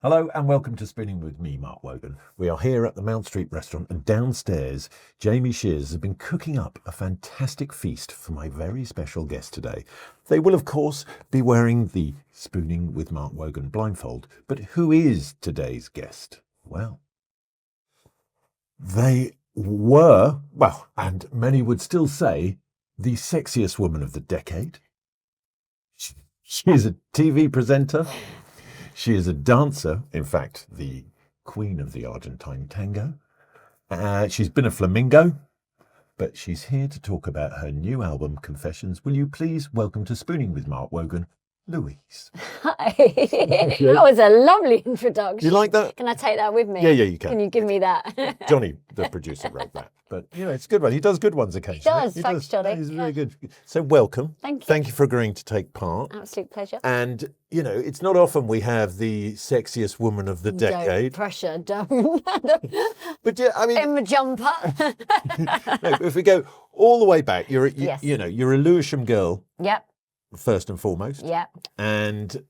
Hello and welcome to Spinning with me, Mark Wogan. We are here at the Mount Street restaurant, and downstairs, Jamie Shears has been cooking up a fantastic feast for my very special guest today. They will, of course, be wearing the Spooning with Mark Wogan blindfold, but who is today's guest? Well, they were, and many would still say, the sexiest woman of the decade. She is a TV presenter. She is a dancer, in fact, the queen of the Argentine tango. She's been a flamingo, but she's here to talk about her new album, Confessions. Will you please welcome to Spooning with Mark Wogan, Louise? Hi. That was a lovely introduction. You like that? Can I take that with me? Yeah, you can. Can you give me that? Johnny, the producer, wrote that. But, it's a good one. He does good ones occasionally. He does. Thanks, Johnny. He's really good. So welcome. Thank you. Thank you for agreeing to take part. Absolute pleasure. And, it's not often we have the sexiest woman of the decade. Don't. But yeah, I mean, in the jumper. no, if we go all the way back, you're Yes. you're a Lewisham girl. Yep. First and foremost. Yep. And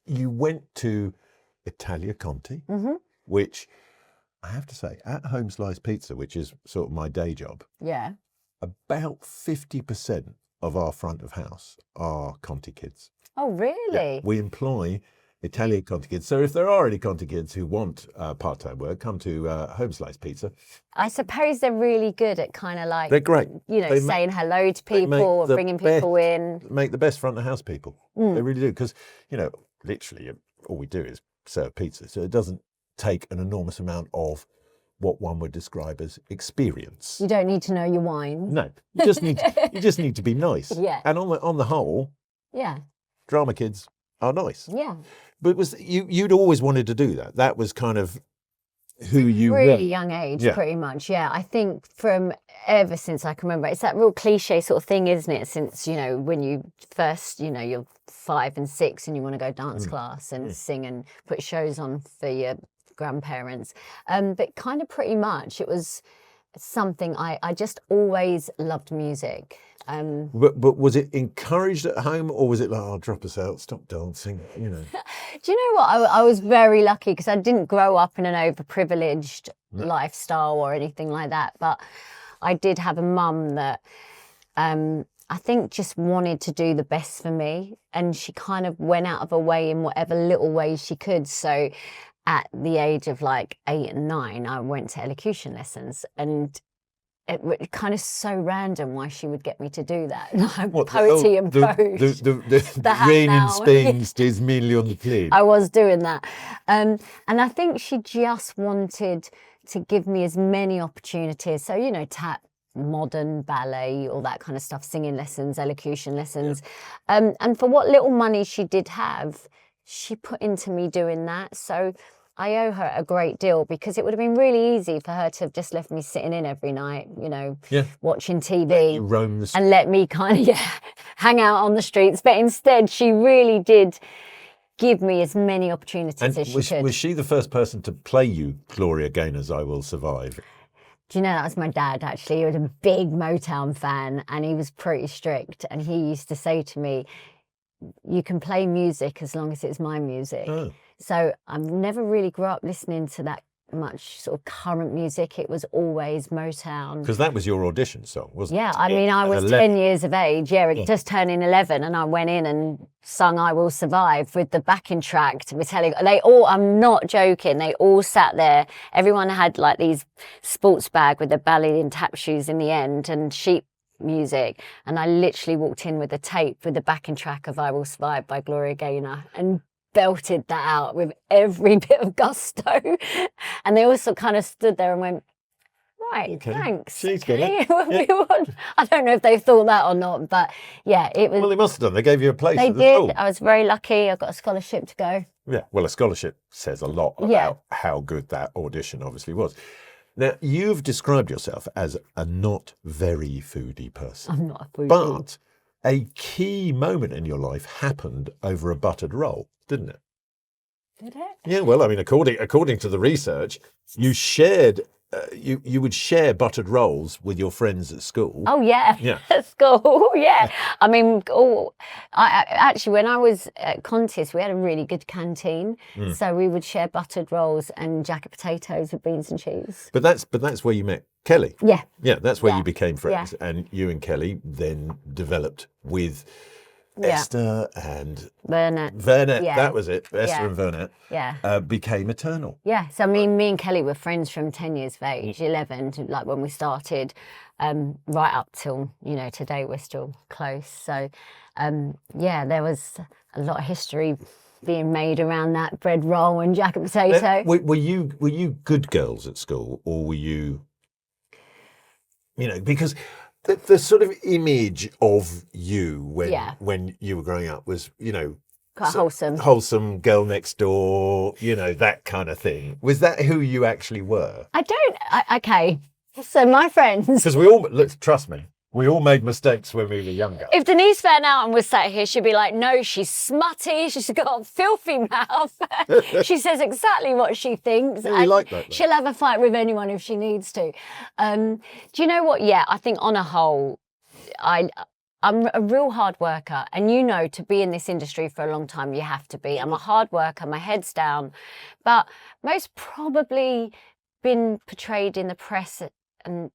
you went to Italia Conti, which I have to say, at Home Slice Pizza, which is sort of my day job, Yeah. about 50% of our front of house are Conti kids. Oh, really? Yeah, we employ Italia Conti kids. So if there are any Conti kids who want part-time work, come to Home Slice Pizza. I suppose they're really good at kind of like, They're great. Saying hello to people or bringing people in. Make the best front of house people. They really do. Because, literally all we do is serve pizza. So it doesn't take an enormous amount of what one would describe as experience. You don't need to know your wine. No, you just need to be nice. Yeah. And on the whole, Yeah. drama kids are nice. Yeah. But you'd always wanted to do that. That was kind of who you really were. young age, Yeah. pretty much. Yeah, I think from ever since I can remember, it's that real cliche sort of thing, isn't it? Since when you first, you're 5 and 6 and you want to go dance class and sing and put shows on for your grandparents. But kind of pretty much, it was something I just always loved music. But was it encouraged at home, or was it like, oh, drop us out, stop dancing, Do you know what? I was very lucky because I didn't grow up in an overprivileged lifestyle or anything like that. But I did have a mum that I think just wanted to do the best for me. And she kind of went out of her way in whatever little ways she could. So at the age of like 8 and 9, I went to elocution lessons, and it was kind of so random why she would get me to do that. Like poetry and prose. The rain in Spain stays mainly on the plane. I was doing that. And I think she just wanted to give me as many opportunities. So, tap, modern, ballet, all that kind of stuff, singing lessons, elocution lessons. Yeah. And for what little money she did have, she put into me doing that. So I owe her a great deal, because it would have been really easy for her to have just left me sitting in every night, watching TV and let me kind of hang out on the streets. But instead, she really did give me as many opportunities as she could. Was she the first person to play you Gloria Gaynor's I Will Survive? Do you know, that was my dad, actually. He was a big Motown fan, and he was pretty strict. And he used to say to me, you can play music as long as it's my music. Oh. So I never really grew up listening to that much sort of current music. It was always Motown. Because that was your audition song, wasn't it? Yeah, I mean, I was 10 years of age, just turning 11, and I went in and sung I Will Survive with the backing track to Metallica. I'm not joking, they all sat there. Everyone had like these sports bag with the ballet and tap shoes in the end and sheet music, and I literally walked in with a tape with the backing track of I Will Survive by Gloria Gaynor and belted that out with every bit of gusto. And they also kind of stood there and went, right, okay, thanks. She's got it. Yeah. I don't know if they thought that or not, but yeah, it was. Well, they must have done. They gave you a place. They at the did. school. I was very lucky. I got a scholarship to go. Yeah, well, a scholarship says a lot about how good that audition obviously was. Now, you've described yourself as a not very foodie person. I'm not a foodie. But a key moment in your life happened over a buttered roll, didn't it? Did it? Yeah, well, I mean, according to the research, you shared you would share buttered rolls with your friends at school. Oh yeah, Yeah. at school, yeah. I mean, actually, when I was at Contis, we had a really good canteen, so we would share buttered rolls and jacket potatoes with beans and cheese. But that's where you met Kelly. Yeah, Yeah, that's where Yeah. you became friends, and you and Kelly then developed with Yeah. Esther and Bernard. Vernet. Yeah. That was it. Esther Yeah. and Vernet Yeah. became eternal. Yeah, so me and Kelly were friends from 10 years of age, 11, to, like when we started, right up till, today we're still close. So, yeah, there was a lot of history being made around that bread roll and jacket potato. Were you good girls at school, or were you, because the sort of image of you when you were growing up was, Quite wholesome. Wholesome girl next door, that kind of thing. Was that who you actually were? Okay, so my friends. Because trust me, we all made mistakes when we were younger. If Denise Van Outen was sat here, she'd be like, no, she's smutty, she's got a filthy mouth. She says exactly what she thinks. Yeah, we like that, though. She'll have a fight with anyone if she needs to. Do you know what? Yeah, I think on a whole, I'm a real hard worker. And to be in this industry for a long time, you have to be. I'm a hard worker, my head's down. But most probably been portrayed in the press and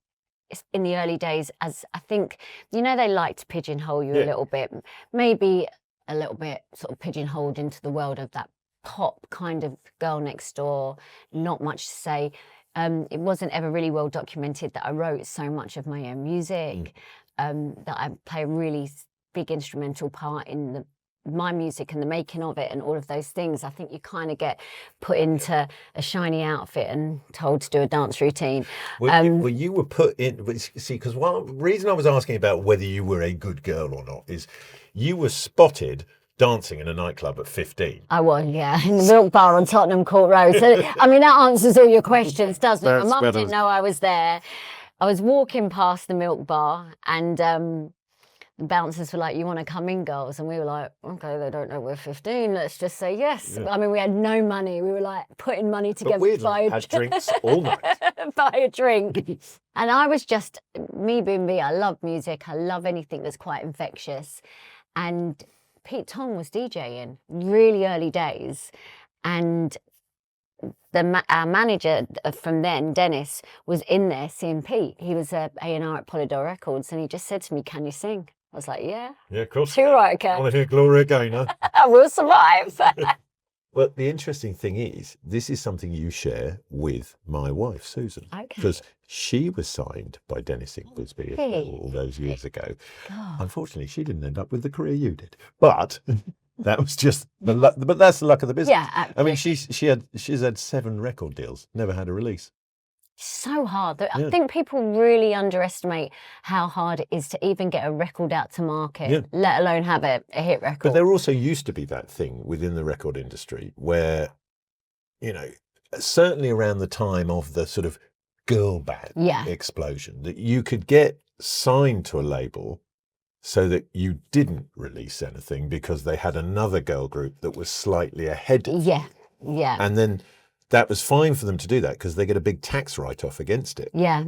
in the early days as, I think, they like to pigeonhole you a little bit, maybe a little bit sort of pigeonholed into the world of that pop kind of girl next door, not much to say. It wasn't ever really well documented that I wrote so much of my own music, that I play a really big instrumental part in my music and the making of it and all of those things. I think you kind of get put into a shiny outfit and told to do a dance routine. Well, you were put in, see, because one reason I was asking about whether you were a good girl or not is you were spotted dancing in a nightclub at 15. I was, yeah, in the Milk Bar on Tottenham Court Road. So, I mean, that answers all your questions, doesn't it? My mum didn't know I was there. I was walking past the Milk Bar and the bouncers were like, you want to come in, girls? And we were like, okay, they don't know we're 15. Let's just say yes. Yeah. I mean, we had no money. We were like putting money together to buy had drinks all night. buy a drink. And I was just, me being me, I love music. I love anything that's quite infectious. And Pete Tong was DJing really early days. And our manager from then, Dennis, was in there seeing Pete. He was a A&R at Polydor Records, and he just said to me, can you sing? I was like, yeah. Yeah, of course. Too right, okay. I want to hear Gloria Gaynor. I will survive. Well, the interesting thing is, this is something you share with my wife, Susan. Okay. Because she was signed by Dennis Ingoldsby all those years ago. God. Unfortunately, she didn't end up with the career you did. But that was just the luck. But that's the luck of the business. Yeah, absolutely. I mean, she's had 7 record deals, never had a release. So hard. I think people really underestimate how hard it is to even get a record out to market, let alone have a hit record. But there also used to be that thing within the record industry where, certainly around the time of the sort of girl band explosion, that you could get signed to a label so that you didn't release anything because they had another girl group that was slightly ahead of you. Yeah. And then that was fine for them to do that because they get a big tax write-off against it. Yeah.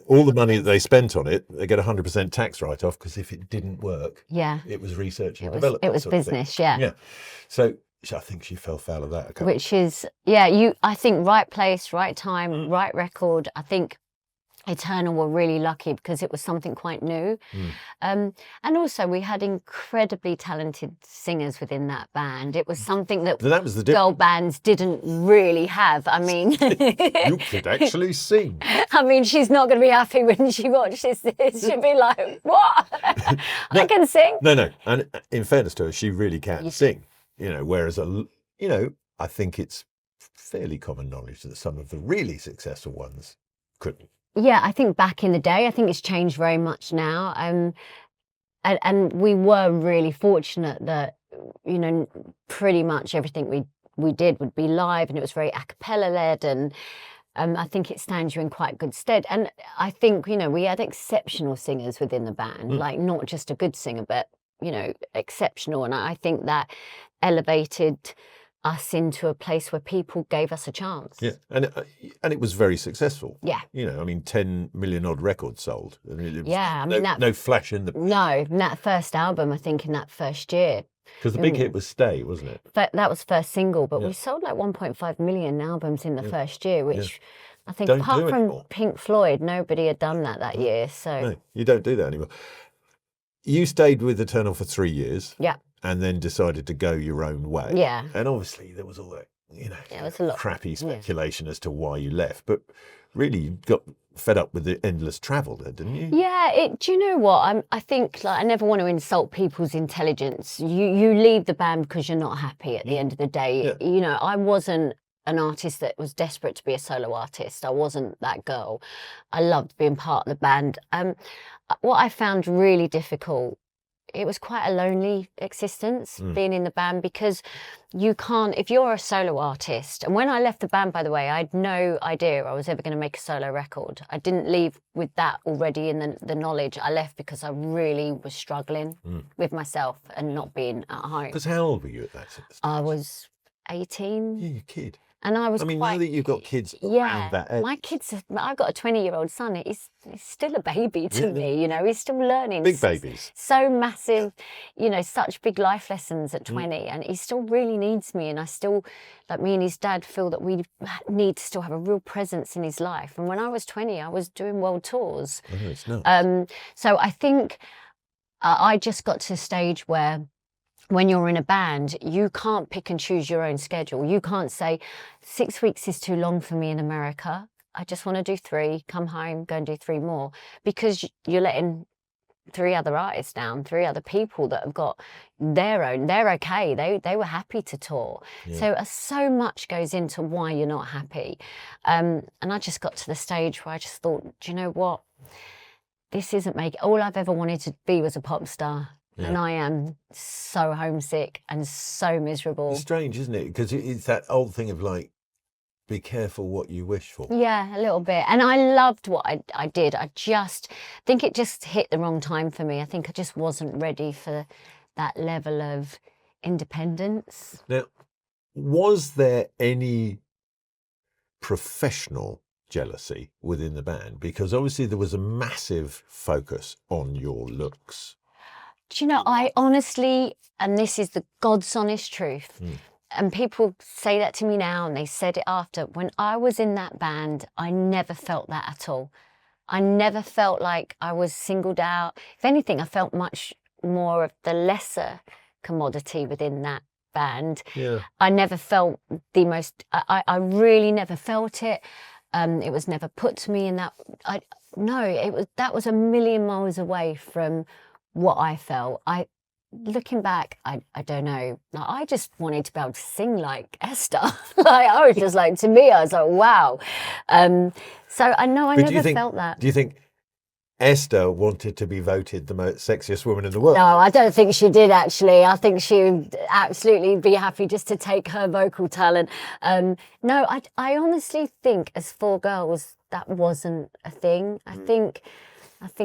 All the money that they spent on it, they get 100% tax write-off because if it didn't work, it was research and development. It was business, Yeah. So I think she fell foul of that. Which is, I think right place, right time, right record. I think Eternal were really lucky because it was something quite new. And also we had incredibly talented singers within that band. It was something that was the girl bands didn't really have. I mean, you could actually sing. I mean, she's not going to be happy when she watches this. She'll be like, what? I can sing. No. And in fairness to her, she really can sing, whereas, I think it's fairly common knowledge that some of the really successful ones couldn't. Yeah, I think back in the day, I think it's changed very much now. And we were really fortunate that, pretty much everything we did would be live and it was very a cappella led and I think it stands you in quite good stead. And I think, we had exceptional singers within the band, like not just a good singer, but, exceptional. And I think that elevated us into a place where people gave us a chance. Yeah, and it was very successful. Yeah. You know, I mean, 10 million odd records sold. I mean, it was Yeah, I mean, no flash in the... No, that first album, I think in that first year. Because the big hit was Stay, wasn't it? But that was first single, but Yeah. we sold like 1.5 million albums in the first year, which I think Don't apart do from anymore. Pink Floyd, nobody had done that year. So No, you don't do that anymore. You stayed with Eternal for 3 years. yeah, And then decided to go your own way. Yeah. And obviously there was all that, you know, it was a lot. crappy speculation as to why you left. But really you got fed up with the endless travel there, didn't you? Yeah, do you know what? I think like I never want to insult people's intelligence. You leave the band because you're not happy at the end of the day. Yeah. You know, I wasn't an artist that was desperate to be a solo artist. I wasn't that girl. I loved being part of the band. What I found really difficult, it was quite a lonely existence being in the band, because you can't, if you're a solo artist, and when I left the band, by the way, I had no idea I was ever going to make a solo record. I didn't leave with that already in the knowledge. I left because I really was struggling with myself and not being at home. Because how old were you at that stage? I was 18. Yeah, you're a kid. And I was I mean, quite, now that you've got kids yeah, around that age. my kids, I've got a 20-year-old son. He's still a baby to me, you know, he's still learning. Big babies. So massive, you know, such big life lessons at 20, and he still really needs me. And I still, like me and his dad, feel that we need to still have a real presence in his life. And when I was 20, I was doing world tours. Oh, it's nuts. So I think I just got to a stage where when you're in a band, you can't pick and choose your own schedule. You can't say 6 weeks is too long for me in America. I just want to do 3, come home, go and do 3 more, because you're letting 3 other artists down, 3 other people that have got their own. They're okay. They were happy to tour. Yeah. So much goes into why you're not happy. And I just got to the stage where I just thought, do you know what? This isn't making... All I've ever wanted to be was a pop star. Yeah. And I am so homesick and so miserable. It's strange, isn't it? Because it's that old thing of like, be careful what you wish for. Yeah, a little bit. And I loved what I did. I just think it just hit the wrong time for me. I think I just wasn't ready for that level of independence. Now, was there any professional jealousy within the band? Because obviously there was a massive focus on your looks. Do you know, I honestly, and this is the God's honest truth, and people say that to me now, and they said it after, when I was in that band, I never felt that at all. I never felt like I was singled out. If anything, I felt much more of the lesser commodity within that band. Yeah. I never felt the most, I really never felt it. It was never put to me in that, that was a million miles away from what I felt. Looking back, I don't know. I just wanted to be able to sing like Esther. I was just like, to me, I was like, wow. So I know I never felt that. Do you think Esther wanted to be voted the most sexiest woman in the world? No, I don't think she did, actually. I think she would absolutely be happy just to take her vocal talent. No, I honestly think as 4 girls, that wasn't a thing. I think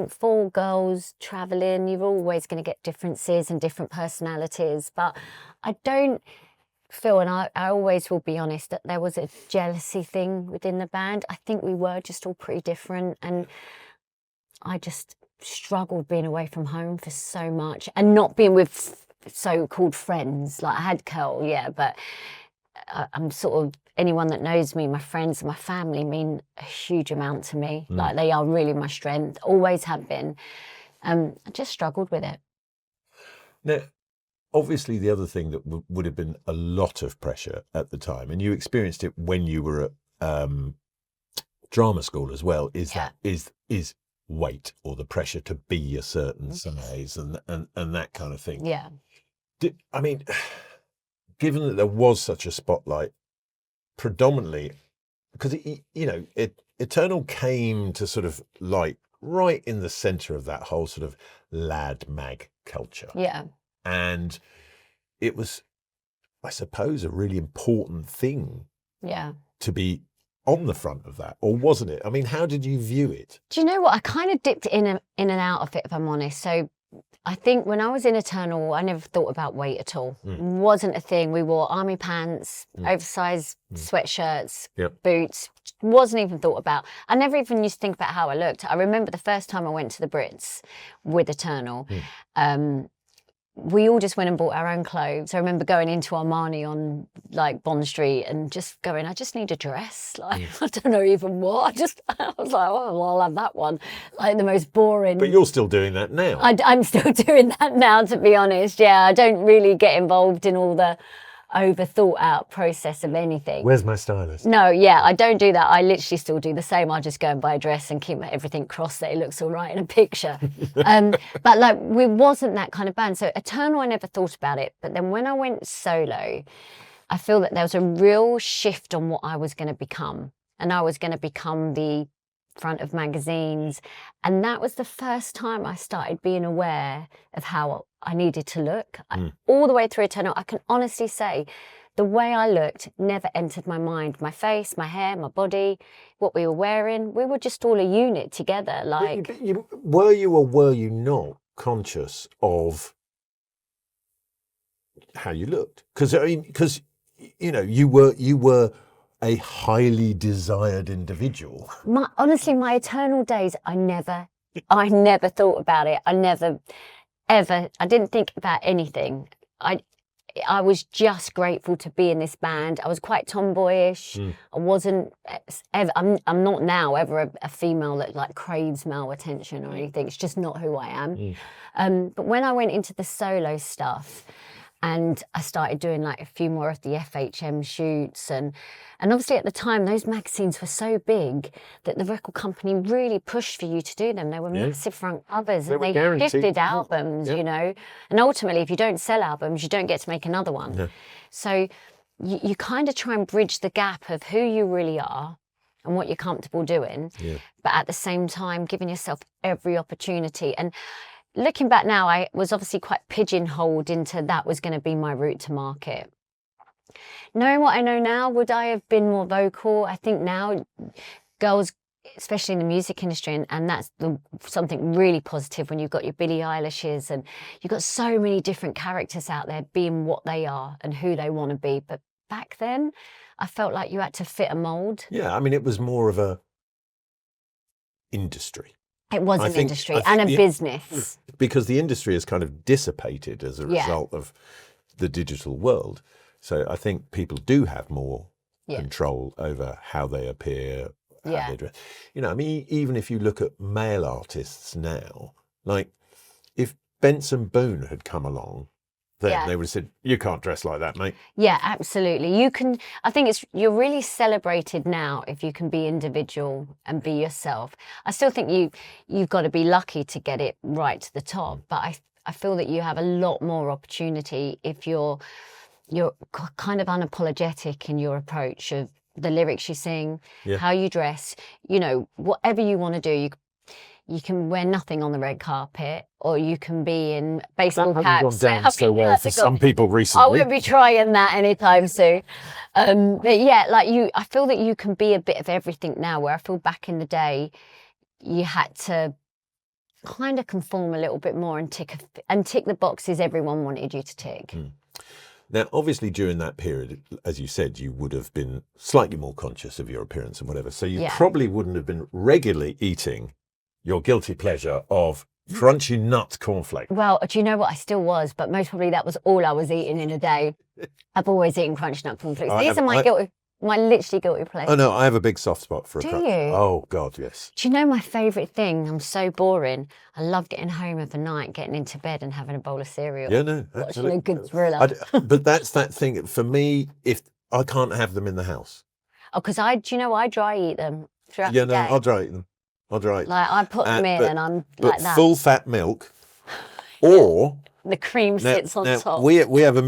4 girls travelling, you're always going to get differences and different personalities. But I don't feel, and I always will be honest, that there was a jealousy thing within the band. I think we were just all pretty different. And I just struggled being away from home for so much and not being with so-called friends. Like I had Curl, yeah, but I'm sort of, anyone that knows me, my friends and my family mean a huge amount to me. Like they are really my strength, always have been. I just struggled with it. Now, obviously the other thing that would have been a lot of pressure at the time, and you experienced it when you were at drama school as well, is weight, or the pressure to be a certain size and that kind of thing. Yeah. I mean, given that there was such a spotlight, predominantly because Eternal came to sort of like right in the center of that whole sort of lad mag culture. Yeah. And it was, I suppose, a really important thing. Yeah. To be on the front of that, or wasn't it? I mean, how did you view it? Do you know what? I kind of dipped in and out of it, if I'm honest. So I think when I was in Eternal, I never thought about weight at all. Wasn't a thing. We wore army pants, oversized sweatshirts, Yep. boots. Wasn't even thought about. I never even used to think about how I looked. I remember the first time I went to the Brits with Eternal. We all just went and bought our own clothes. I remember going into Armani on like Bond Street and just going, I just need a dress. Like, I don't know even what. I was like, oh, well, I'll have that one. Like the most boring. But you're still doing that now. I'm still doing that now, to be honest. Yeah, I don't really get involved in all the over thought out process of anything. Where's my stylist? No, yeah, I don't do that. I literally still do the same. I just go and buy a dress and keep everything crossed that it looks all right in a picture. But like, we wasn't that kind of band. So Eternal, I never thought about it. But then when I went solo, I feel that there was a real shift on what I was going to become. And I was going to become the front of magazines. And that was the first time I started being aware of how I needed to look. All the way through Eternal, I can honestly say the way I looked never entered my mind. My face, my hair, my body, what we were wearing, we were just all a unit together. Like, were you or were you not conscious of how you looked? Because you know, you were a highly desired individual. Honestly, my Eternal days, I never thought about it. I never, ever, I didn't think about anything. I was just grateful to be in this band. I was quite tomboyish. I wasn't ever, I'm not now ever a female that like craves male attention or anything. It's just not who I am. But when I went into the solo stuff, and I started doing like a few more of the FHM shoots. And obviously at the time, those magazines were so big that the record company really pushed for you to do them. They were massive front covers and they shifted albums, you know. And ultimately, if you don't sell albums, you don't get to make another one. Yeah. So you kind of try and bridge the gap of who you really are and what you're comfortable doing, but at the same time, giving yourself every opportunity. And looking back now, I was obviously quite pigeonholed into that was going to be my route to market. Knowing what I know now, would I have been more vocal? I think now girls, especially in the music industry, and that's something really positive when you've got your Billie Eilishes and you've got so many different characters out there being what they are and who they want to be. But back then, I felt like you had to fit a mold. Yeah, I mean, it was more of a industry. It was an industry and a business. Because the industry has kind of dissipated as a result of the digital world. So I think people do have more control over how they appear, how they dress. You know, I mean, even if you look at male artists now, like if Benson Boone had come along, then they would have said, you can't dress like that, mate. Yeah, absolutely. You can, I think you're really celebrated now if you can be individual and be yourself. I still think you've got to be lucky to get it right to the top, but I feel that you have a lot more opportunity if you're kind of unapologetic in your approach of the lyrics you sing, how you dress, you know, whatever you want to do. You can wear nothing on the red carpet, or you can be in baseball caps. That hasn't gone down so well for some people recently. I won't be trying that anytime soon. But yeah, like I feel that you can be a bit of everything now, where I feel back in the day, you had to kind of conform a little bit more and tick the boxes everyone wanted you to tick. Now, obviously, during that period, as you said, you would have been slightly more conscious of your appearance and whatever. So you probably wouldn't have been regularly eating your guilty pleasure of crunchy nut cornflakes. Well, do you know what? I still was, but most probably that was all I was eating in a day. I've always eaten crunchy nut cornflakes. These are my literally guilty pleasure. Oh no, I have a big soft spot for a crunch. Do you? Oh God, yes. Do you know my favourite thing? I'm so boring. I love getting home of the night, getting into bed and having a bowl of cereal. Yeah, no, absolutely. Watching a good thriller. But that's that thing for me. If I can't have them in the house. Oh, because I dry eat them throughout the day. Yeah, no, I'll dry eat them. Like I put them in and I'm like that. Full fat milk, or the cream sits on top. We have a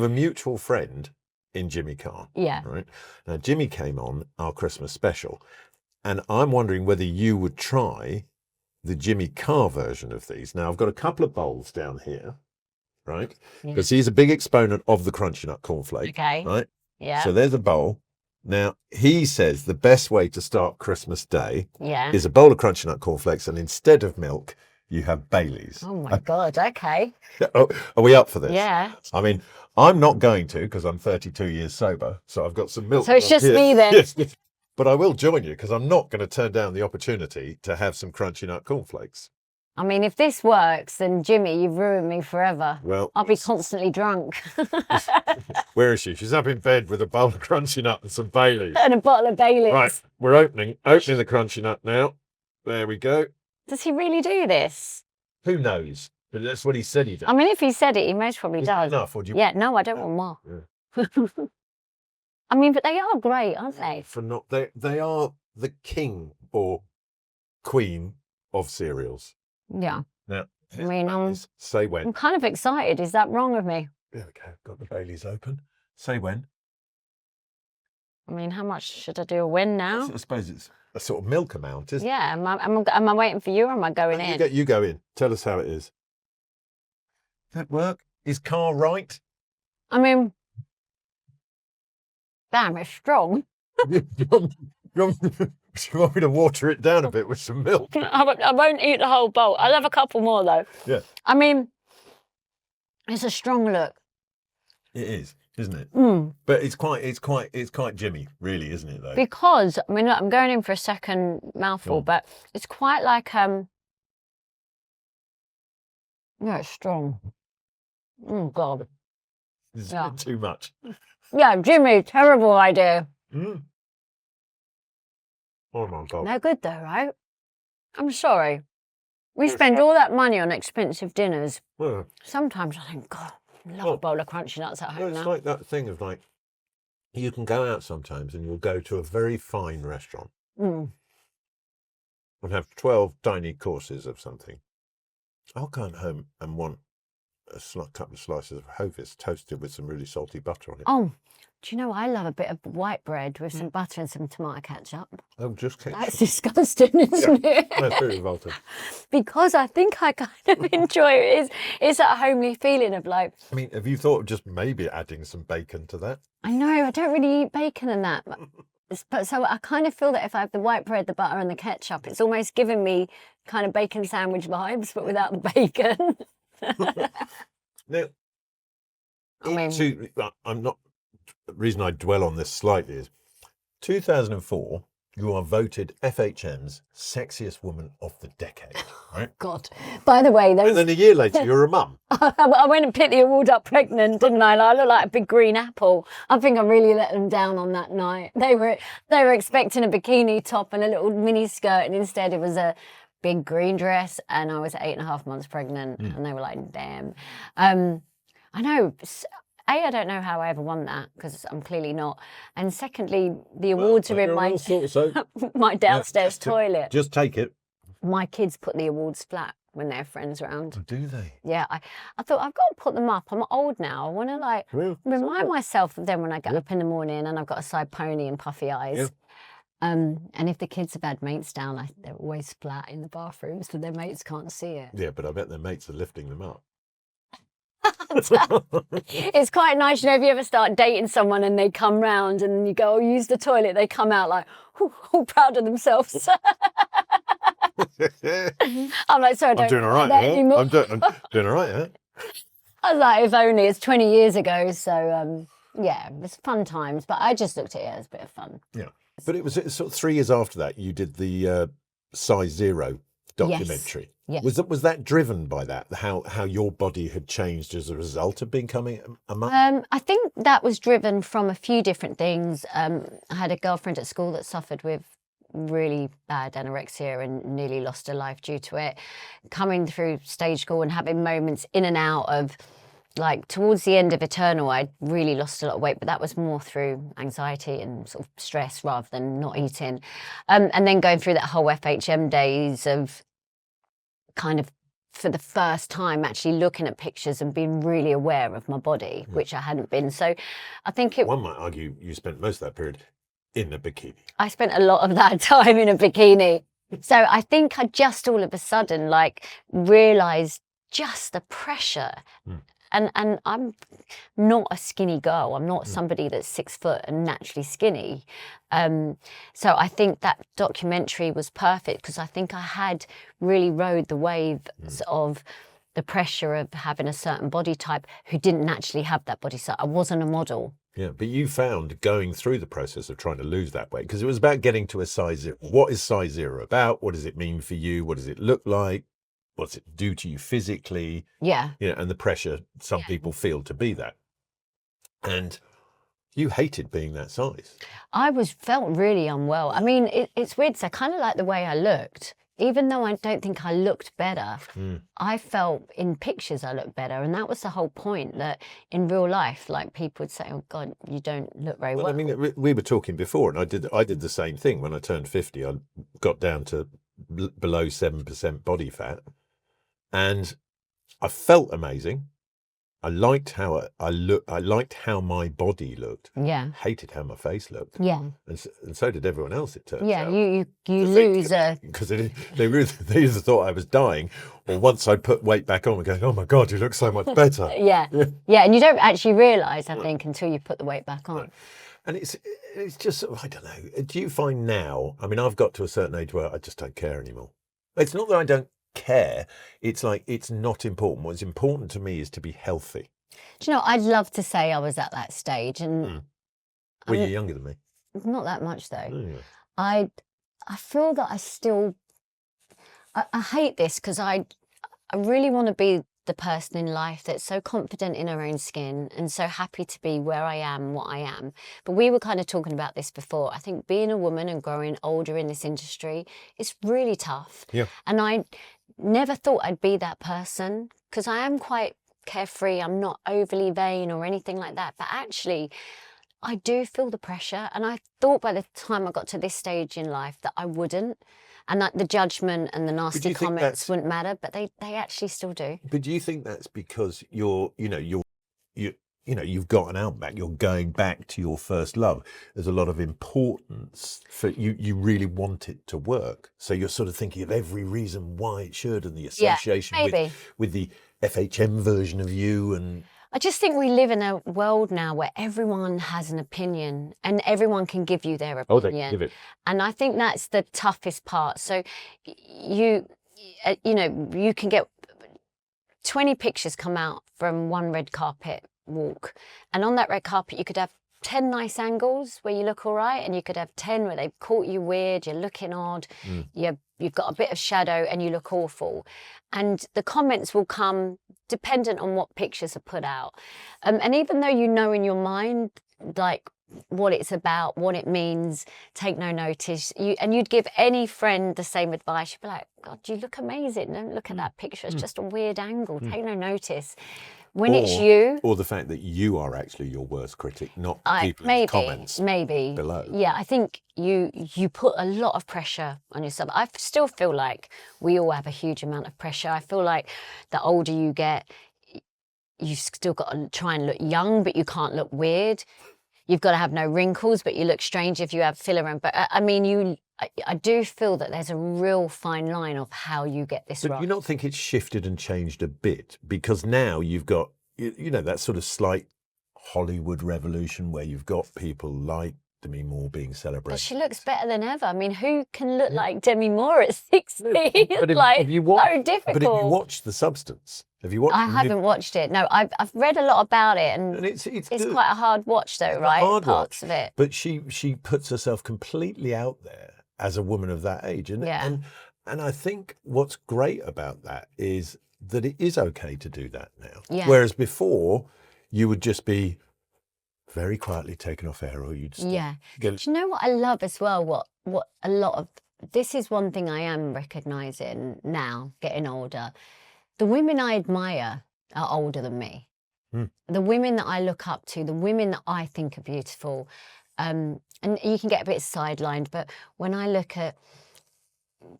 mutual friend in Jimmy Carr. Yeah. Right. Now Jimmy came on our Christmas special, and I'm wondering whether you would try the Jimmy Carr version of these. Now I've got a couple of bowls down here, right? Because he's a big exponent of the crunchy nut cornflake. Okay. Right. Yeah. So there's a bowl. Now, he says the best way to start Christmas Day is a bowl of crunchy nut cornflakes, and instead of milk, you have Baileys. Oh my God, okay. Oh, are we up for this? Yeah. I mean, I'm not going to because I'm 32 years sober, so I've got some milk. So it's just here. me then. Yes, yes. But I will join you because I'm not going to turn down the opportunity to have some crunchy nut cornflakes. I mean, if this works, then Jimmy, you've ruined me forever. Well, I'll be constantly drunk. where is she? She's up in bed with a bowl of crunchy nut and some Baileys. And a bottle of Baileys. Right, we're opening the crunchy nut now. There we go. Does he really do this? Who knows? But that's what he said he did. I mean, if he said it, he most probably Is does. that enough, or do you... Yeah, no, I don't want more. Yeah. I mean, but they are great, aren't they? For not, they are the king or queen of cereals. Yeah. Now, I mean, say when. I'm kind of excited. Is that wrong of me? There we go. Got the Baileys open. Say when. I mean, how much should I do a win now? I suppose it's a sort of milk amount, isn't it? Yeah. Am I waiting for you or am I going in? You go in. Tell us how it is. That work? Is car right? I mean, damn, it's strong. Do you want me to water it down a bit with some milk? I won't eat the whole bowl. I'll have a couple more though. Yeah. I mean, it's a strong look. It is, isn't it? Mm. But it's quite Jimmy, really, isn't it? Though. Because I mean, look, I'm going in for a second mouthful, but it's quite like yeah, it's strong. Oh God. It's a bit too much. Yeah, Jimmy, terrible idea. Mm. Oh my God. They're good though, right? I'm sorry. We spend all that money on expensive dinners. Well, Sometimes I think, God, I love a bowl of crunchy nuts at home it's now. like that thing of like, you can go out sometimes and you'll go to a very fine restaurant Mm. and have 12 tiny courses of something. I'll go home and want a couple of slices of Hovis toasted with some really salty butter on it. Oh, do you know I love a bit of white bread with some butter and some tomato ketchup? Oh, just ketchup. That's disgusting, isn't it? That's very revolting. Because I think I kind of enjoy it. It's that homely feeling of like, I mean, have you thought of just maybe adding some bacon to that? I know I don't really eat bacon and that, but so I kind of feel that if I have the white bread, the butter and the ketchup, it's almost giving me kind of bacon sandwich vibes, but without the bacon. Now, I mean, I'm not. The reason I dwell on this slightly is 2004, you are voted FHM's Sexiest Woman of the Decade, right? God. By the way, And then a year later, you're a mum. I went and picked the award up pregnant, didn't I? I look like a big green apple. I think I really let them down on that night. They were expecting a bikini top and a little mini skirt, and instead it was a big green dress, and I was 8.5 months pregnant, and they were like, damn. I know. I don't know how I ever won that because I'm clearly not. And secondly, the awards are in my my downstairs toilet. Just take it. My kids put the awards flat when their friends around. Oh, do they? Yeah, I thought I've got to put them up. I'm old now. I want to like remind myself of them when I get up in the morning and I've got a side pony and puffy eyes. Yeah. And if the kids have had mates down, they're always flat in the bathroom so their mates can't see it. Yeah, but I bet their mates are lifting them up. It's quite nice, you know, if you ever start dating someone and they come round and you go, oh, use the toilet, they come out like, all proud of themselves. I'm like, sorry, I'm doing all right, yeah. I'm doing all right, yeah. I was like, if only, it's 20 years ago, so yeah, it was fun times, but I just looked at it as a bit of fun. Yeah, but it was sort of 3 years after that, you did the Size Zero documentary. Yes. Was that driven by that? How your body had changed as a result of becoming a mum? I think that was driven from a few different things. I had a girlfriend at school that suffered with really bad anorexia and nearly lost her life due to it. Coming through stage school and having moments in and out of, like towards the end of Eternal, I really lost a lot of weight, but that was more through anxiety and sort of stress rather than not eating. And then going through that whole FHM days of kind of for the first time actually looking at pictures and being really aware of my body, which I hadn't been. So I think one might argue you spent most of that period in a bikini. I spent a lot of that time in a bikini. So I think I just all of a sudden like realised just the pressure and I'm not a skinny girl. I'm not somebody that's 6 foot and naturally skinny. So I think that documentary was perfect because I think I had really rode the waves of the pressure of having a certain body type who didn't naturally have that body type. I wasn't a model. Yeah, but you found going through the process of trying to lose that weight, because it was about getting to a size 0. What is size 0 about? What does it mean for you? What does it look like? What's it do to you physically? Yeah. You know, and the pressure some people feel to be that. And you hated being that size. I felt really unwell. I mean, it's weird. So I kind of like the way I looked. Even though I don't think I looked better, I felt in pictures I looked better. And that was the whole point, that in real life, like people would say, oh God, you don't look very well. I mean, we were talking before, and I did the same thing. When I turned 50, I got down to below 7% body fat, and I felt amazing. I liked how I looked. I liked how my body looked. Yeah. Hated how my face looked. Yeah. And so did everyone else, it turns out. Yeah, you lose a... Because they either thought I was dying, or once I'd put weight back on, we're going, oh my God, you look so much better. Yeah, and you don't actually realise, I think, until you put the weight back on. And it's just sort of, I don't know, do you find now, I mean, I've got to a certain age where I just don't care anymore. It's not that I don't care, it's like it's not important. What's important to me is to be healthy. Do you know, I'd love to say I was at that stage, and Well, you're younger than me. Not that much though. Yeah. I feel that I still I hate this because I really want to be the person in life that's so confident in her own skin and so happy to be where I am, what I am. But we were kind of talking about this before. I think being a woman and growing older in this industry is really tough. Yeah. And I never thought I'd be that person because I am quite carefree. I'm not overly vain or anything like that. But actually, I do feel the pressure. And I thought by the time I got to this stage in life that I wouldn't. And that the judgment and the nasty comments wouldn't matter, but they actually still do. But do you think that's because you've got an outback, you're going back to your first love? There's a lot of importance for you. You really want it to work, so you're sort of thinking of every reason why it should, and the association with the FHM version of you. And I just think we live in a world now where everyone has an opinion and everyone can give you their opinion. Oh, they can give it. And I think that's the toughest part. So you can get 20 pictures come out from one red carpet walk. And on that red carpet, you could have 10 nice angles where you look all right, and you could have 10 where they've caught you weird, you're looking odd, you've got a bit of shadow and you look awful. And the comments will come dependent on what pictures are put out. And even though you know in your mind, like, what it's about, what it means, take no notice. You'd give any friend the same advice. You'd be like, God, you look amazing. Don't look at that picture. It's just a weird angle. Take no notice. When it's you... Or the fact that you are actually your worst critic, not people in the comments below. Yeah, I think you put a lot of pressure on yourself. I still feel like we all have a huge amount of pressure. I feel like the older you get, you've still got to try and look young, but you can't look weird. You've got to have no wrinkles, but you look strange if you have filler. But I mean, I do feel that there's a real fine line of how you get this right. But you don't think it's shifted and changed a bit? Because now you've got, that sort of slight Hollywood revolution where you've got people like Demi Moore being celebrated. But she looks better than ever. I mean, who can look like Demi Moore at 60? But so difficult. But if you watch The Substance, I haven't watched it. No, I've read a lot about it, and it's quite a hard watch, though, right? Parts of it. But she puts herself completely out there as a woman of that age, and I think what's great about that is that it is okay to do that now. Yeah. Whereas before, you would just be very quietly taken off air, or you'd Do you know what I love as well? What a lot of this is one thing I am recognising now, getting older. The women I admire are older than me. The women that I look up to, the women that I think are beautiful, and you can get a bit sidelined, but when I look at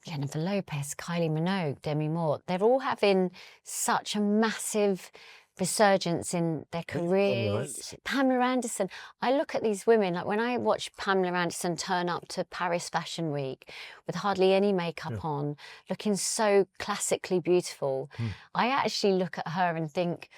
Jennifer Lopez, Kylie Minogue, Demi Moore, they're all having such a massive resurgence in their careers. Pamela Anderson. I look at these women, like when I watch Pamela Anderson turn up to Paris Fashion Week with hardly any makeup on, looking so classically beautiful, I actually look at her and think,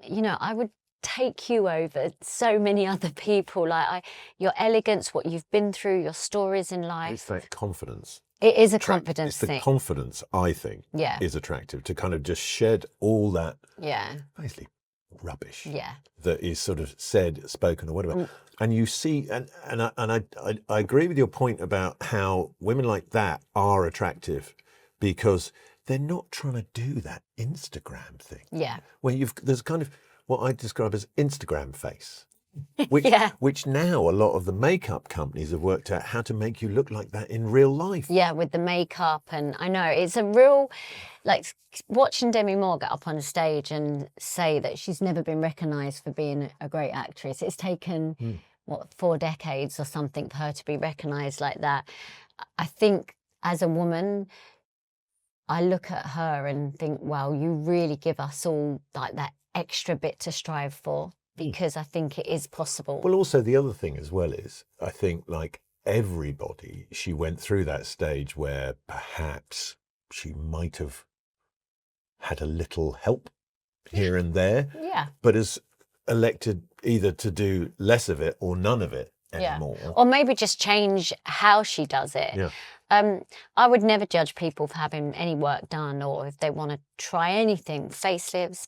I would take you over so many other people. Like your elegance, what you've been through, your stories in It's life. that confidence. It is a confidence It's the thing. confidence, I think, Yeah. is attractive, to kind of just shed all that Yeah. basically rubbish Yeah. that is sort of said, spoken, or whatever. And you see, and I agree with your point about how women like that are attractive because they're not trying to do that Instagram thing. Yeah. Where there's kind of what I describe as Instagram face. Which, Yeah. which now a lot of the makeup companies have worked out how to make you look like that in real life. Yeah, with the makeup. And I know it's a real, like watching Demi Moore get up on stage and say that she's never been recognised for being a great actress. It's taken, 4 decades or something for her to be recognised like that. I think as a woman, I look at her and think, well, you really give us all like that extra bit to strive for. Because I think it is possible. Well, also the other thing as well is, I think like everybody, she went through that stage where perhaps she might have had a little help here and there, Yeah. but has elected either to do less of it or none of it anymore. Or maybe just change how she does it. Yeah. I would never judge people for having any work done or if they want to try anything, facelifts.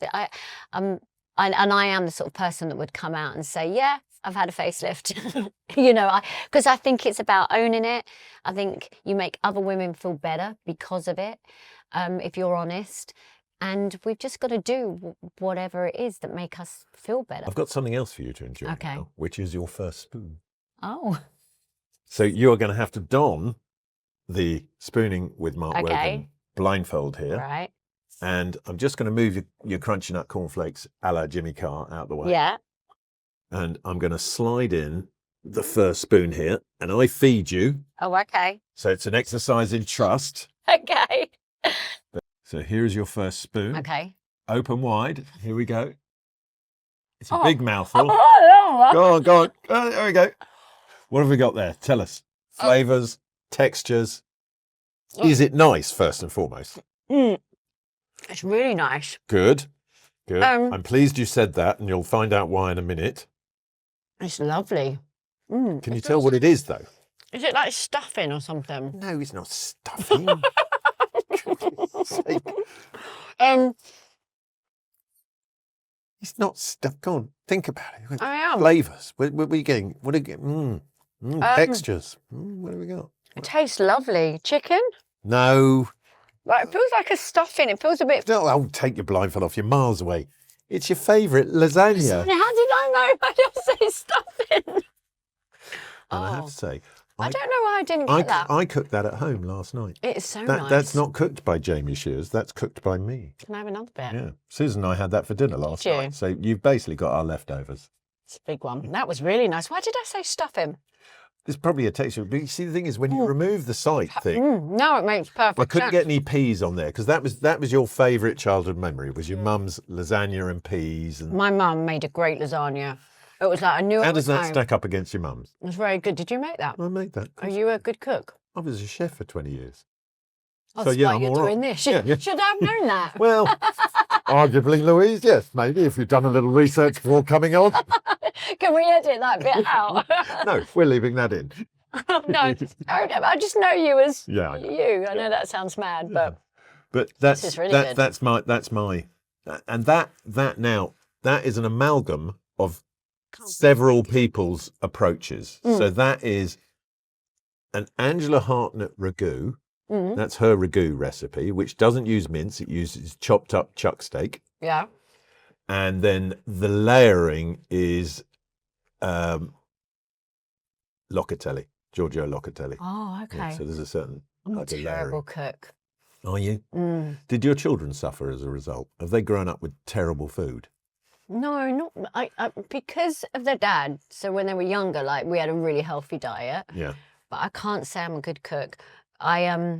And I am the sort of person that would come out and say, yeah, I've had a facelift, because I think it's about owning it. I think you make other women feel better because of it, if you're honest. And we've just got to do whatever it is that make us feel better. I've got something else for you to enjoy Okay. now, which is your first spoon. Oh. So you're going to have to don the spooning with Mark Okay. Wogan blindfold here. Right. And I'm just going to move your crunchy nut cornflakes a la Jimmy Carr out the way. Yeah. And I'm going to slide in the first spoon here, and I feed you. Oh, okay. So it's an exercise in trust. Okay. So here's your first spoon. Okay. Open wide. Here we go. It's a big mouthful. Oh, Go on, go on. Oh, there we go. What have we got there? Tell us. Flavours, textures. Is it nice, first and foremost? It's really nice. Good. Good. I'm pleased you said that, and you'll find out why in a minute. It's lovely. Can you tell what it is, though? Is it like stuffing or something? No, it's not stuffing. It's not stuff. Go on, think about it. I am. Flavours. What are we getting? What are we getting? Textures. What have we got? It tastes lovely. Chicken? No. Like, it feels like a stuffing. It feels a bit... No, I'll take your blindfold off. You're miles away. It's your favourite lasagna. How did I know I just say stuffing? And I have to say... I don't know why I didn't get that. I cooked that at home last night. It's so nice. That's not cooked by Jamie Shears. That's cooked by me. Can I have another bit? Yeah. Susan and I had that for dinner last Did you? night. So you've basically got our leftovers. It's a big one. That was really nice. Why did I say stuffing? There's probably a texture. But you see, the thing is, when you remove the side thing... No, it makes perfect I couldn't sense. get any peas on there because that was your favourite childhood memory, was your mum's lasagna and peas. And My mum made a great lasagna. It was like I knew it how was does that home. stack up against your mum's? It was very good. Did you make that? I made that. Are you a good cook? I was a chef for 20 years. Oh, So, that's yeah, why I'm you're all right. doing this. Yeah. Should I have known that? Well, arguably, Louise, yes, maybe, if you've done a little research before coming on. Can we edit that bit out? No, we're leaving that in. No, I just know you as Yeah, I know. you. I know that sounds mad, but But that's is really good. that's my and that is an amalgam of several people's approaches. So that is an Angela Hartnett ragu. That's her ragu recipe, which doesn't use mince. It uses chopped up chuck steak. yeah. And then the layering is locatelli, Giorgio locatelli. Oh, okay. Yeah, so there's a certain I'm a type of terrible layering. cook. Are you? Did your children suffer as a result? Have they grown up with terrible food? No, not I because of their dad. So when they were younger, like we had a really healthy diet. Yeah. But I can't say I'm a good cook. I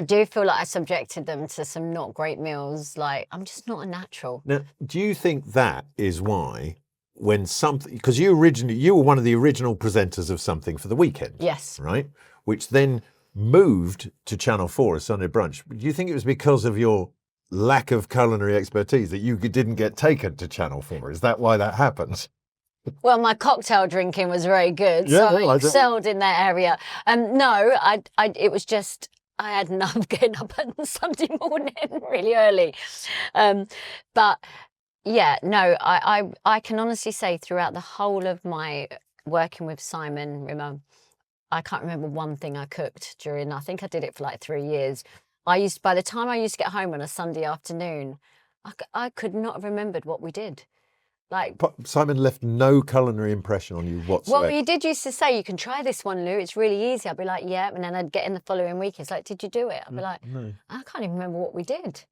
do feel like I subjected them to some not great meals. Like I'm just not a natural. Now, do you think that is why when something, because you were one of the original presenters of Something for the Weekend, Yes. right? Which then moved to Channel 4 as Sunday Brunch. Do you think it was because of your lack of culinary expertise that you didn't get taken to Channel 4? Is that why that happened? Well, my cocktail drinking was very good, Yeah, so no, I I don't- excelled in that area. No, it was just I had enough getting up on Sunday morning really early. But yeah, no, I can honestly say throughout the whole of my working with Simon Rimmer, I can't remember one thing I cooked during. I think I did it for like 3 years. By the time I used to get home on a Sunday afternoon, I could not have remembered what we did. Like, Simon left no culinary impression on you whatsoever. well, he did used to say, you can try this one, Lou. It's really easy. I'd be like, yeah. And then I'd get in the following week. It's like, did you do it? I'd be like, No. I can't even remember what we did.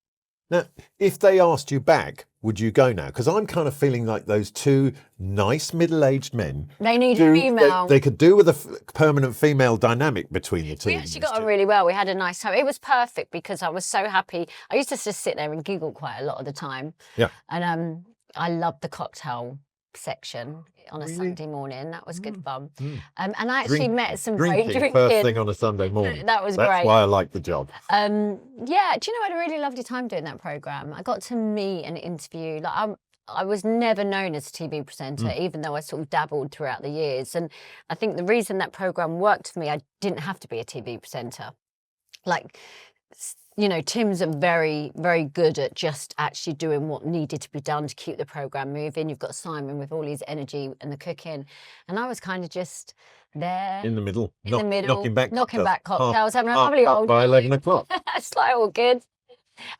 Now, if they asked you back, would you go now? Because I'm kind of feeling like those two nice middle-aged men. They need a female. They could do with a permanent female dynamic between the two. We actually got on really well. We had a nice time. It was perfect because I was so happy. I used to just sit there and giggle quite a lot of the time. Yeah. And I loved the cocktail section on a Really? Sunday morning. That was good fun. Mm. And I actually met some great Drinking first thing on a Sunday morning. That was That's great. why I like the job. Yeah, do you know, I had a really lovely time doing that programme. I got to meet and interview, like I was never known as a TV presenter, even though I sort of dabbled throughout the years. And I think the reason that programme worked for me, I didn't have to be a TV presenter. Like, you know, Tim's are very, very good at just actually doing what needed to be done to keep the programme moving. You've got Simon with all his energy and the cooking. And I was kind of just there. In the middle. The middle, Knocking back cocktails, having a lovely half old by 11 o'clock. It's like all good.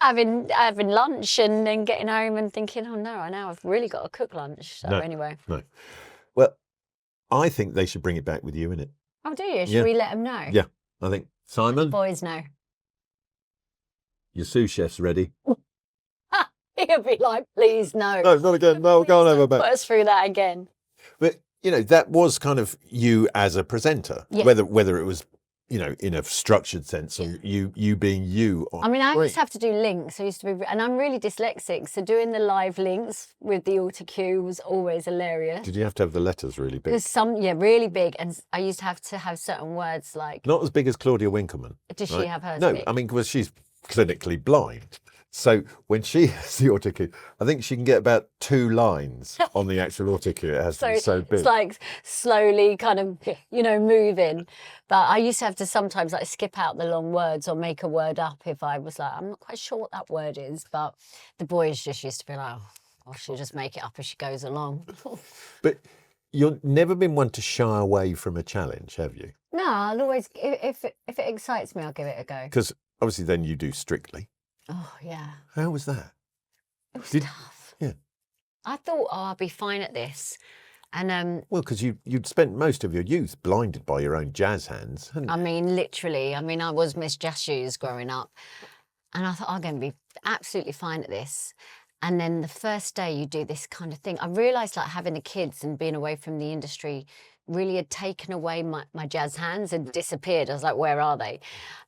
Having lunch and then getting home and thinking, oh no, now I've really got to cook lunch. So anyway. No. Well, I think they should bring it back with you, innit? Oh, do you? Should Yeah. we let them know? Yeah. I think, Simon, Boys know. your sous chef's ready. He'll be like, please no. No, not again. No, go on over Put back. us through that again. But, you know, that was kind of you as a presenter, Yeah. whether it was, you know, in a structured sense or you being you. I mean, I used to have to do links. I used to be, and I'm really dyslexic, so doing the live links with the autocue was always hilarious. Did you have to have the letters really big? There's really big, and I used to have certain words like. Not as big as Claudia Winkelmann. Does she right? have hers No, big? I mean, because she's clinically blind. So when she has the autocue, I think she can get about 2 lines on the actual autocue. It has to be so big. It's like slowly kind of, you know, moving. But I used to have to sometimes like skip out the long words or make a word up if I was like, I'm not quite sure what that word is. But the boys just used to be like, oh, she'll just make it up as she goes along. But you've never been one to shy away from a challenge, have you? No, I'll always, if it excites me, I'll give it a go. Because obviously then you do Strictly. Oh, yeah. How was that? It was Did- tough. Yeah. I thought, I'll be fine at this. And Well, because you'd spent most of your youth blinded by your own jazz hands, hadn't you? I mean, literally, I was Miss Jazz Shoes growing up. And I thought, I'm going to be absolutely fine at this. And then the first day you do this kind of thing, I realised like having the kids and being away from the industry really had taken away my jazz hands and disappeared. I was like, where are they?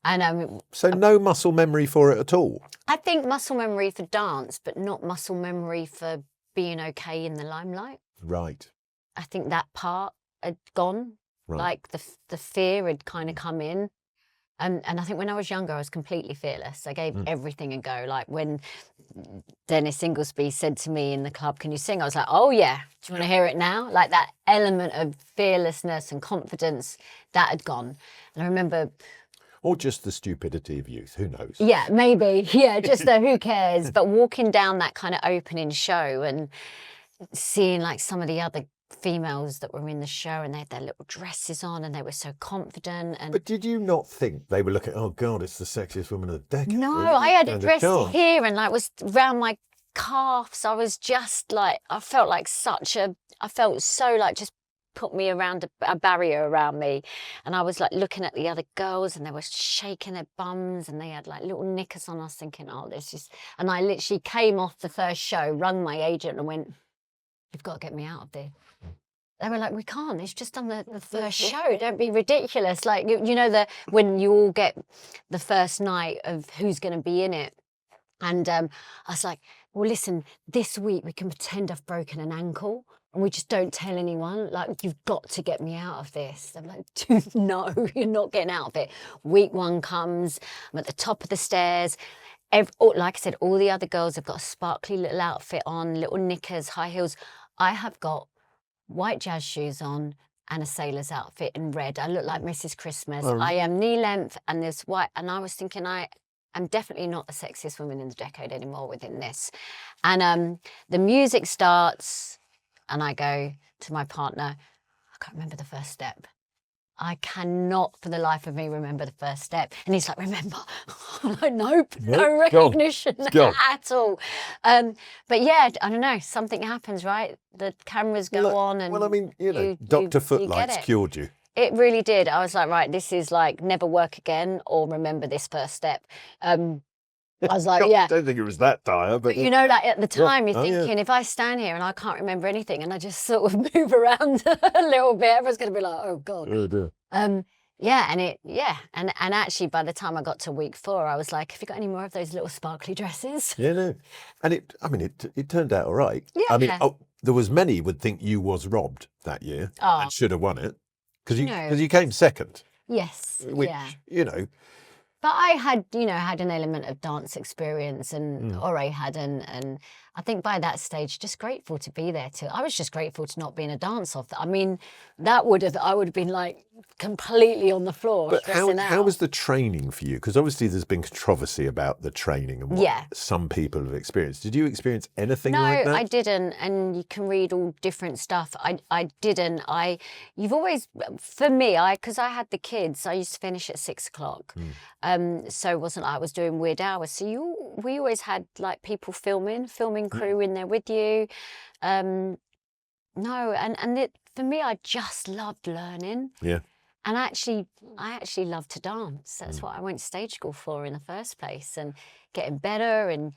And So no muscle memory for it at all? I think muscle memory for dance, but not muscle memory for being okay in the limelight. Right. I think that part had gone. Right. Like the fear had kind of come in. And I think when I was younger, I was completely fearless. I gave everything a go. Like when Dennis Inglesby said to me in the club, can you sing? I was like, oh yeah, do you want to hear it now? Like that element of fearlessness and confidence, that had gone. And I remember... Or just the stupidity of youth, who knows? Yeah, maybe. Yeah, just the who cares. But walking down that kind of opening show and seeing like some of the other females that were in the show and they had their little dresses on and they were so confident. And But did you not think they were looking, oh God, it's the sexiest woman of the decade? no, Really? I had a Stand dress chance. here and like was round my calves. I was just like, I felt so like just put me around a barrier around me. And I was like looking at the other girls and they were shaking their bums and they had like little knickers on us thinking, oh, this is, and I literally came off the first show, rung my agent and went, you've got to get me out of there. They were like, we can't, it's just on the first show, don't be ridiculous. Like, you know, when you all get the first night of who's going to be in it. And I was like, well, listen, this week we can pretend I've broken an ankle and we just don't tell anyone. Like, you've got to get me out of this. I'm like, dude, no, you're not getting out of it. Week 1 comes, I'm at the top of the stairs. like I said, all the other girls have got a sparkly little outfit on, little knickers, high heels. I have got white jazz shoes on and a sailor's outfit in red. I look like Mrs. Christmas. I am knee length and there's white. And I was thinking, I'm definitely not the sexiest woman in the decade anymore within this. And the music starts and I go to my partner, I can't remember the first step. I cannot for the life of me remember the first step. And he's like, remember? I'm like, nope, no recognition at all. But yeah, I don't know, something happens, right? The cameras go on and... Well, I mean, Dr. Footlights cured you. It really did. I was like, right, this is like never work again or remember this first step. I was like, I don't think it was that dire, but... You know, like at the time, you're thinking, if I stand here and I can't remember anything and I just sort of move around a little bit, everyone's going to be like, oh, God. Oh, dear. And actually, by the time I got to week 4, I was like, have you got any more of those little sparkly dresses? Yeah, no. And it turned out all right. Yeah. I mean, there was many would think you was robbed that year and should have won it because you came second. Yes. Which, But I had an element of dance experience and Ore hadn't. And I think by that stage, just grateful to be there too. I was just grateful to not be in a dance off. I mean, I would have been like completely on the floor. But how was the training for you? Because obviously there's been controversy about the training and what some people have experienced. Did you experience anything like that? No, I didn't. And you can read all different stuff. I didn't. You've always, for me, because I had the kids, I used to finish at 6 o'clock. So it wasn't like I was doing weird hours. So we always had like people filming crew in there with you. For me, I just loved learning. Yeah. And I actually love to dance. That's what I went to stage school for in the first place, and getting better. And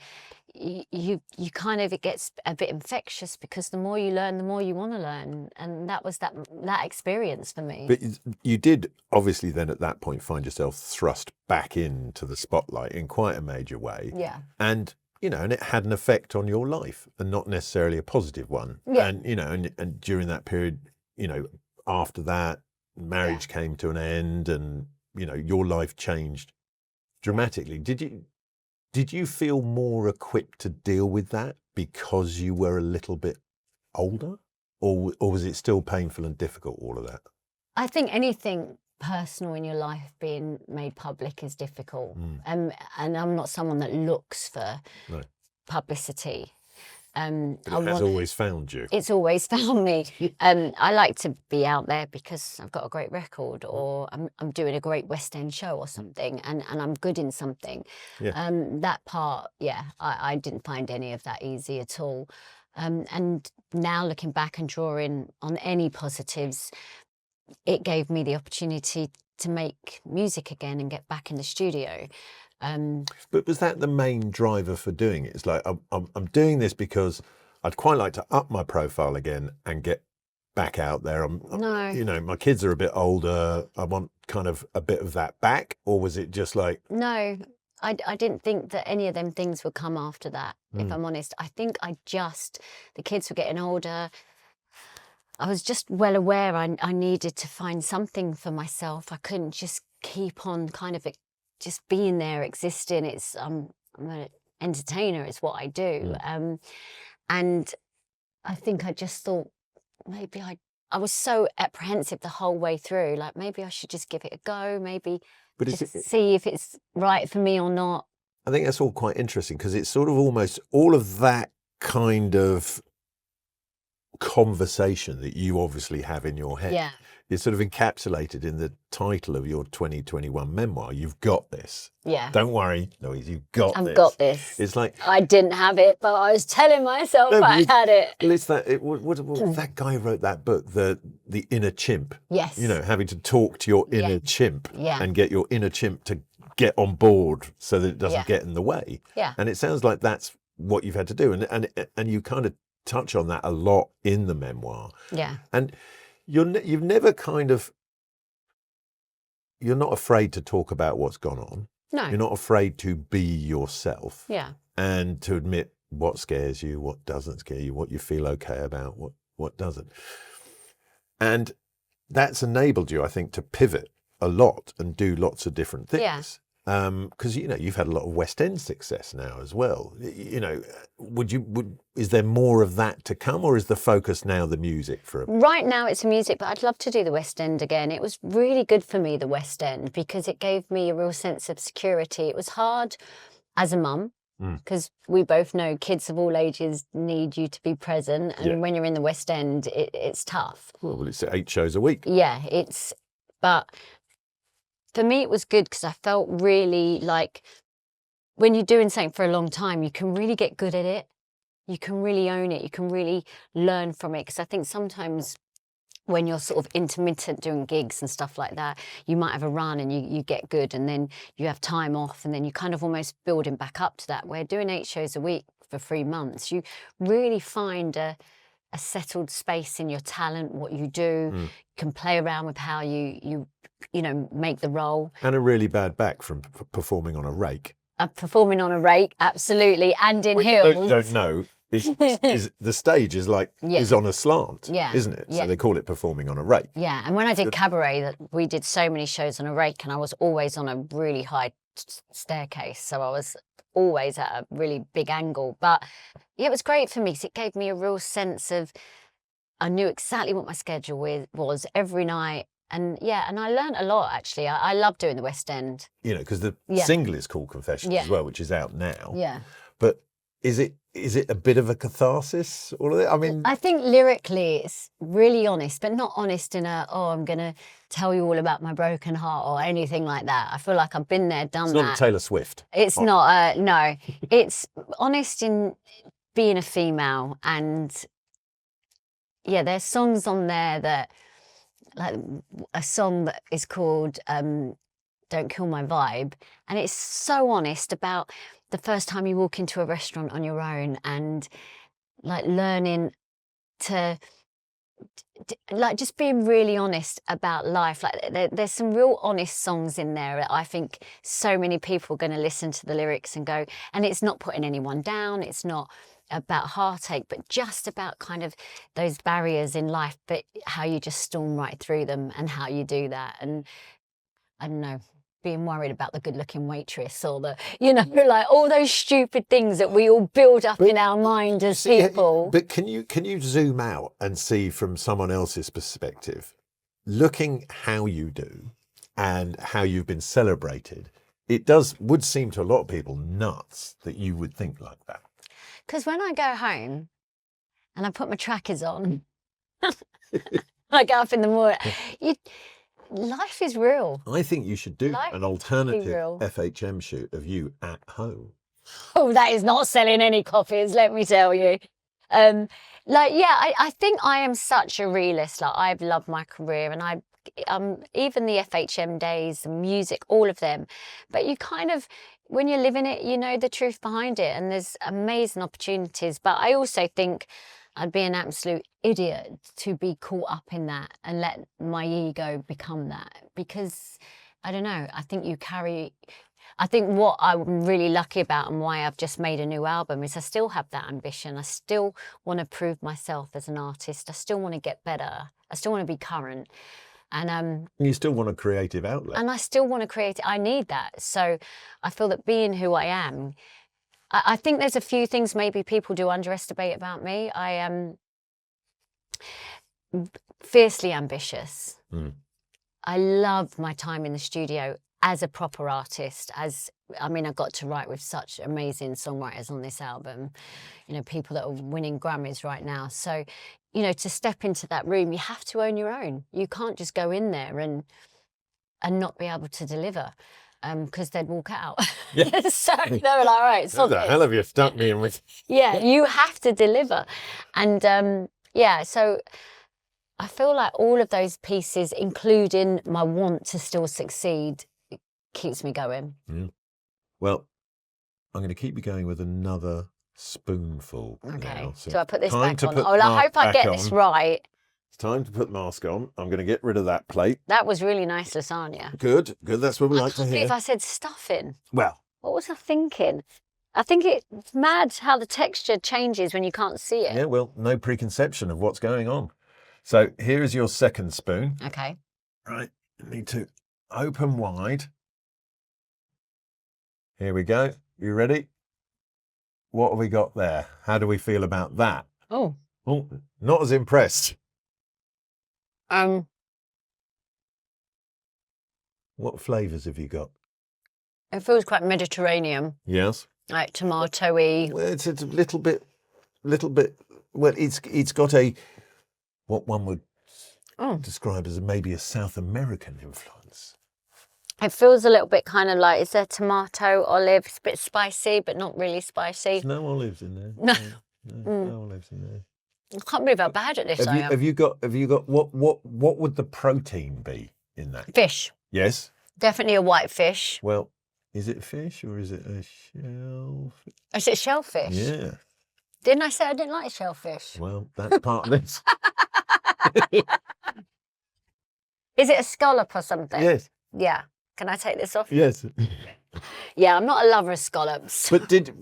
you kind of, it gets a bit infectious because the more you learn, the more you want to learn. And that was that experience for me. But you did obviously then at that point find yourself thrust back into the spotlight in quite a major way. Yeah. And and it had an effect on your life, and not necessarily a positive one. Yeah. And and during that period, after that, marriage came to an end, and your life changed dramatically. Did you feel more equipped to deal with that because you were a little bit older, or was it still painful and difficult, all of that? I think anything personal in your life being made public is difficult. And I'm not someone that looks for publicity. But it has always found you. It's always found me. I like to be out there because I've got a great record, or I'm doing a great West End show or something, and I'm good in something. Yeah. That part, I didn't find any of that easy at all. And now looking back and drawing on any positives, it gave me the opportunity to make music again and get back in the studio. But was that the main driver for doing it? It's like, I'm doing this because I'd quite like to up my profile again and get back out there. No. My kids are a bit older. I want kind of a bit of that back. Or was it just like... No, I didn't think that any of them things would come after that, if I'm honest. I think the kids were getting older. I was just well aware I needed to find something for myself. I couldn't just keep on kind of just being there, existing. I'm an entertainer, it's what I do. And I think I just thought maybe I was so apprehensive the whole way through, like maybe I should just give it a go, maybe see if it's right for me or not. I think that's all quite interesting because it's sort of almost all of that kind of conversation that you obviously have in your head. Yeah. It's sort of encapsulated in the title of your 2021 memoir. You've got this. Yeah. Don't worry, Louise, you've got this. I've got this. It's like... I didn't have it, but I was telling myself I had it. Well, it's that... that guy wrote that book, The Inner Chimp. Yes. Having to talk to your inner chimp and get your inner chimp to get on board so that it doesn't get in the way. Yeah. And it sounds like that's what you've had to do. And you kind of touch on that a lot in the memoir. Yeah. And... You've never you're not afraid to talk about what's gone on. No. You're not afraid to be yourself. Yeah. And to admit what scares you, what doesn't scare you, what you feel okay about, what doesn't. And that's enabled you, I think, to pivot a lot and do lots of different things. Yeah. Because you've had a lot of West End success now as well. Is there more of that to come, or is the focus now the music for? Right now it's music, but I'd love to do the West End again. It was really good for me, the West End, because it gave me a real sense of security. It was hard as a mum, because we both know kids of all ages need you to be present, and when you're in the West End, it's tough. Well, it's 8 shows a week. Yeah, but for me, it was good because I felt really like when you're doing something for a long time, you can really get good at it. You can really own it. You can really learn from it. Because I think sometimes when you're sort of intermittent doing gigs and stuff like that, you might have a run and you get good, and then you have time off, and then you kind of almost building back up to that. Where doing 8 shows a week for 3 months, you really find a settled space in your talent, what you do. You can play around with how you make the role. And a really bad back from performing on a rake. Performing on a rake, absolutely, and in heels. Don't know. Is the stage is on a slant, isn't it? So they call it performing on a rake. Yeah, and when I did cabaret, we did so many shows on a rake, and I was always on a really high staircase, so I was always at a really big angle. But yeah, it was great for me because it gave me a real sense of, I knew exactly what my schedule was every night. And I learned a lot, actually. I love doing the West End. Because the single is called Confessions as well, which is out now. Yeah. But is it a bit of a catharsis, all of it? I mean, I think lyrically it's really honest, but not honest in I'm going to tell you all about my broken heart or anything like that. I feel like I've been there, done that. It's not Taylor Swift. It's not, no. It's honest in being a female. And there's songs on there that, like a song that is called Don't Kill My Vibe, and it's so honest about the first time you walk into a restaurant on your own, and like learning to like just being really honest about life. Like there's some real honest songs in there that I think so many people are going to listen to the lyrics and go, and it's not putting anyone down, it's not about heartache, but just about kind of those barriers in life, but how you just storm right through them and how you do that. And I don't know, being worried about the good-looking waitress or the, like all those stupid things that we all build up in our mind as people. But can you zoom out and see from someone else's perspective, looking how you do and how you've been celebrated? It would seem to a lot of people nuts that you would think like that. Because when I go home and I put my trackers on, I get up in the morning, life is real. I think you should do an alternative FHM shoot of you at home. Oh, that is not selling any copies, let me tell you. I think I am such a realist. Like, I've loved my career, and even the FHM days, the music, all of them. But you kind of, when you're living it, you know the truth behind it, and there's amazing opportunities. But I also think I'd be an absolute idiot to be caught up in that and let my ego become that, because I don't know, I think what I'm really lucky about and why I've just made a new album is I still have that ambition. I still want to prove myself as an artist. I still want to get better. I still want to be current. And you still want a creative outlet. And I still want to create. I need that. So I feel that being who I am, I think there's a few things maybe people do underestimate about me. I am fiercely ambitious. I love my time in the studio as a proper artist. I got to write with such amazing songwriters on this album, people that are winning Grammys right now. So, to step into that room, you have to own your own. You can't just go in there and not be able to deliver, because they'd walk out. Yeah. So they were like, all right, so the hell have you stuck me in with? Yeah, you have to deliver. And so I feel like all of those pieces, including my want to still succeed, keeps me going. Well, I'm going to keep you going with another spoonful. Okay. Now. So do I put this back on? I hope I get this right. It's time to put the mask on. I'm going to get rid of that plate. That was really nice lasagna. Good. That's what we like to hear. If I said stuffing. Well. What was I thinking? I think it's mad how the texture changes when you can't see it. Yeah, well, no preconception of what's going on. So here is your second spoon. Okay. Right. You need to open wide. Here we go. You ready? What have we got there? How do we feel about that? Oh. Oh, not as impressed. What flavours have you got? It feels quite Mediterranean, Yes. like tomatoey. Well, it's a little bit. Well, it's got what one would describe as maybe a South American influence. It feels a little bit kind of like, is there tomato, olive? It's a bit spicy, but not really spicy. There's no olives in there. No. No olives in there. I can't believe how bad at this I am. Have you got what would the protein be in that? Fish. Yes. Definitely a white fish. Well, is it fish or is it a shellfish? Is it shellfish? Yeah. Didn't I say I didn't like shellfish? Well, that's part of this. Is it a scallop or something? Yes. Yeah. Can I take this off? Yes. Yeah, I'm not a lover of scallops. But it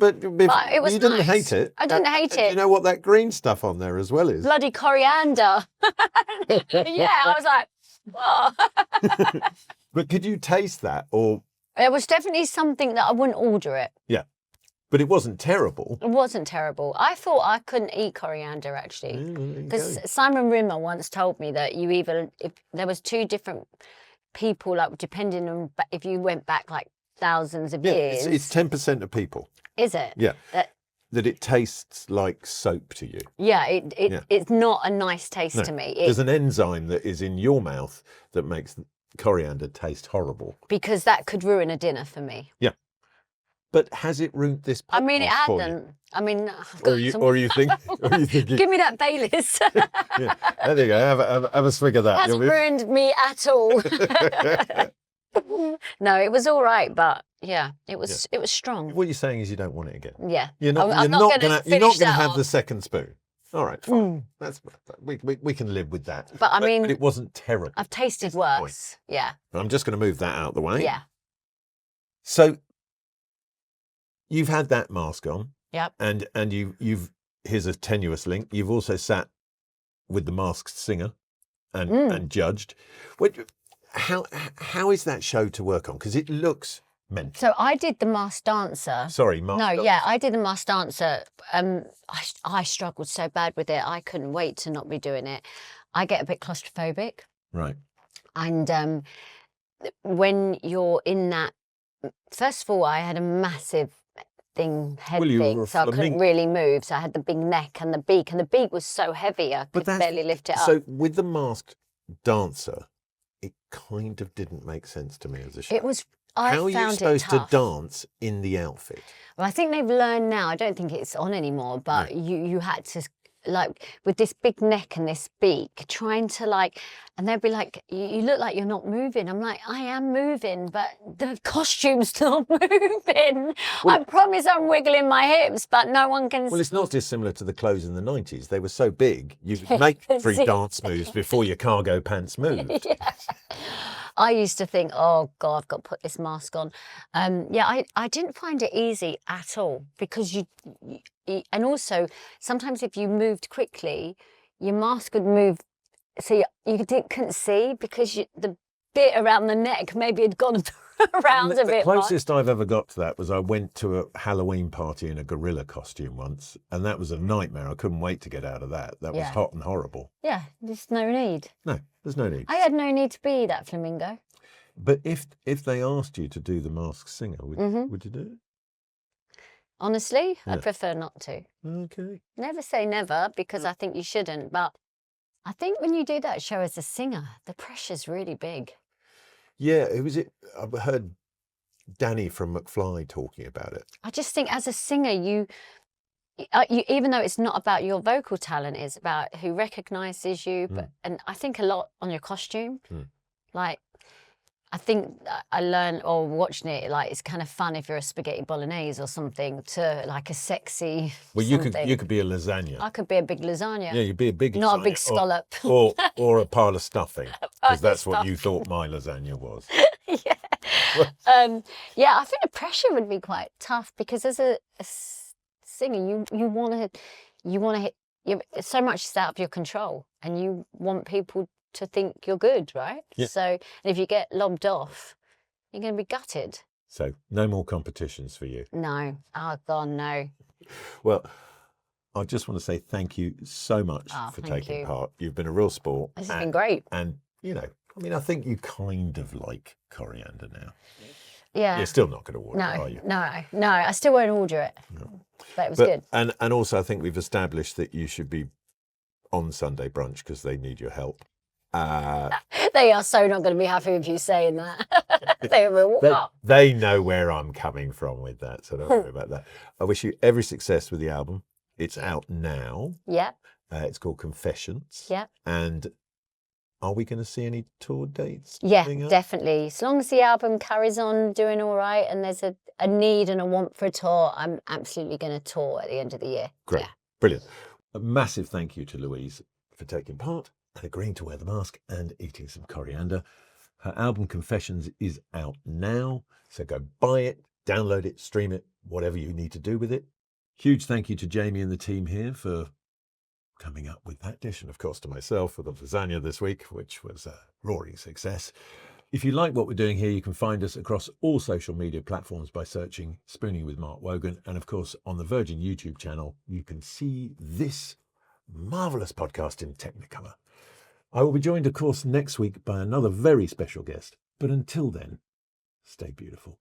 was you didn't nice. hate it. I didn't hate Do it. you know what that green stuff on there as well is? Bloody coriander. Yeah, I was like, oh. But could you taste that or? It was definitely something that I wouldn't order it. Yeah. But it wasn't terrible. It wasn't terrible. I thought I couldn't eat coriander actually. Because Simon Rimmer once told me that if there was two different people, like depending on if you went back like thousands of years. It's 10% of people. Is it? Yeah. That it tastes like soap to you. Yeah, it's not a nice taste to me. There's an enzyme that is in your mouth that makes coriander taste horrible. Because that could ruin a dinner for me. Yeah. But has it ruined this podcast? I mean, it hadn't. I mean, or you think? Give me that Baileys. Yeah. There you go. Have a swig of that. It hasn't ruined me at all. No, it was all right, but yeah, it was strong. What you're saying is you don't want it again. Yeah. You're not going to have the second spoon. All right, fine. That's we can live with that. But I mean, but it wasn't terrible. I've tasted worse. Yeah. I'm just going to move that out of the way. Yeah. So you've had that mask on. Yep. And you've here's a tenuous link. You've also sat with the Masked Singer and judged. How is that show to work on? Because it looks mental. So I did the Masked Dancer. Sorry, Mark. No, yeah, I did the Masked Dancer. I struggled so bad with it. I couldn't wait to not be doing it. I get a bit claustrophobic. Right. And when you're in that, first of all, I had a massive head thing, so I couldn't really move. So I had the big neck and the beak was so heavy I could barely lift it up. So with the Masked Dancer, it kind of didn't make sense to me as a show. It was. How are you supposed to dance in the outfit? Well, I think they've learned now. I don't think it's on anymore, but you had to, like, with this big neck and this beak, trying to and they'd be like, you look like you're not moving. I'm like, I am moving, but the costume's not moving. I promise I'm wiggling my hips, but no one can. Well, it's not dissimilar to the clothes in the 90s. They were so big, you could make 3 dance moves before your cargo pants moved. Yeah. I used to think, oh God, I've got to put this mask on. I didn't find it easy at all because and also sometimes if you moved quickly, your mask would move, so you couldn't see because the bit around the neck maybe had gone around a bit. The closest I've ever got to that was I went to a Halloween party in a gorilla costume once, and that was a nightmare. I couldn't wait to get out of that. That was hot and horrible. Yeah, there's no need. No, there's no need. I had no need to be that flamingo. But if they asked you to do the Masked Singer, would you do it? Honestly, I'd prefer not to. Okay. Never say never, because I think you shouldn't. But I think when you do that show as a singer, the pressure's really big. Yeah, I've heard Danny from McFly talking about it. I just think as a singer, you even though it's not about your vocal talent, it's about who recognises you. And I think a lot on your costume. Like, I think I learned, or watching it, like it's kind of fun if you're a spaghetti bolognese or something, to like a sexy. Well, you could be a lasagna. I could be a big lasagna. Yeah, you'd be a big lasagna. Not a big scallop. Or a pile of stuffing, because that's what you thought my lasagna was. Yeah. I think the pressure would be quite tough because as a singer, you want to hit. So much is out of your control, and you want people to think you're good, right? Yeah. So if you get lobbed off, you're going to be gutted. So no more competitions for you. No. Oh, God, no. Well, I just want to say thank you so much for Thank taking you. part. You've been a real sport. This has been great. And, you know, I mean, I think you kind of like coriander now. Yeah. You're still not going to order it, No, are you? no. I still won't order it. No. But it was good. And also, I think we've established that you should be on Sunday brunch because they need your help. They are so not going to be happy with you saying that. They know where I'm coming from with that, so don't worry about that. I wish you every success with the album. It's out now. Yeah. It's called Confessions. Yeah. And are we going to see any tour dates? Yeah, definitely. As long as the album carries on doing all right and there's a need and a want for a tour, I'm absolutely going to tour at the end of the year. Great. Yeah. Brilliant. A massive thank you to Louise for taking part and agreeing to wear the mask and eating some coriander. Her album Confessions is out now, so go buy it, download it, stream it, whatever you need to do with it. Huge thank you to Jamie and the team here for coming up with that dish, and of course to myself for the lasagna this week, which was a roaring success. If you like what we're doing here, you can find us across all social media platforms by searching Spooning with Mark Wogan. And of course, on the Virgin YouTube channel, you can see this marvellous podcast in Technicolor. I will be joined, of course, next week by another very special guest. But until then, stay beautiful.